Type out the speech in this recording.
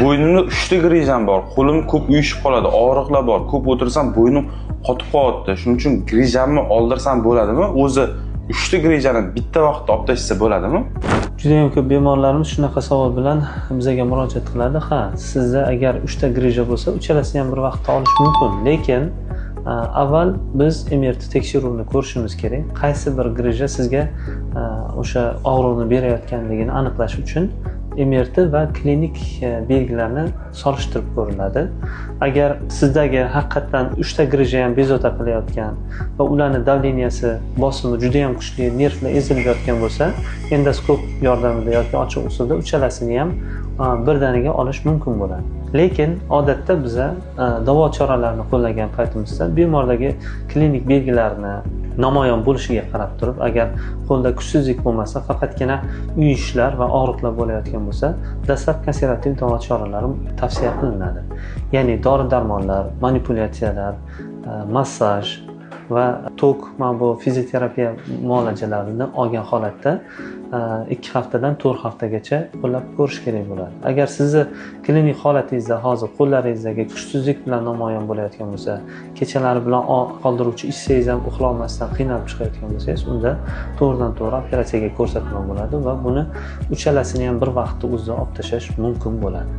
Bo'ynimda 3 ta grizam bor. Qo'lim ko'p uyushib qoladi, og'riqlar bor. Ko'p o'tirsam bo'ynim qotib qolyapti. Shuning uchun grizamni oldirsam bo'ladimi? O'zi 3 ta grizani bitta vaqtda olib tashlasa bo'ladimi? Juda ham ko'p bemorlarimiz shunaqa savol bilan bizga murojaat qiladi. Ha, sizda agar 3 ta grija bo'lsa, uchalasini ham bir vaqtda olish mumkin. Lekin avval biz MRT tekshiruvini ko'rishimiz kerak. Qaysi bir grija sizga o'sha og'riqni berayotganligini aniqlash uchun MRT va klinik belgilarni solishtirib ko'riladi. Agar sizdagi haqiqatan 3 ta grija ham bezovta qilayotgan va ularning davleniyasi, bosimi juda ham kuchli, nervlar ezilayotgan bo'lsa, endoskop yordamida yoki ochiq usulda uchalasini ham birdaniga olish mumkin bo'ladi. Lekin odatda biza davo choralarini qo'llagan paytimizda bemordagi klinik belgilarni namoyon bo'lishiga qarab turib, agar qo'lda kuchsizlik bo'lmasa, faqatgina uyushlar va og'riqlar bo'layotgan bo'lsa, dastlab konservativ davo choralari tavsiya qilinadi. Ya'ni dori-darmonlar, manipulyatsiyalar, massaj va tok, mana bu fizioterapiya muolajalarini olgan holatda 2 haftadan 4 haftagacha qo'llab ko'rish kerak bo'ladi. Agar sizni klinik holatingizda hozir qo'llaringizdagi kuchsizlik bilan namoyon bo'layotgan bo'lsa, kechalari bilan qoldiruvchi ichsangiz ham uxlolmasdan qiynalib chiqayotgan bo'lsangiz, unda to'g'ridan-to'g'ri operatsiyaga ko'rsatma bo'ladi va buni uchalasini ham bir vaqtda o'zida olib tashlash mumkin bo'ladi.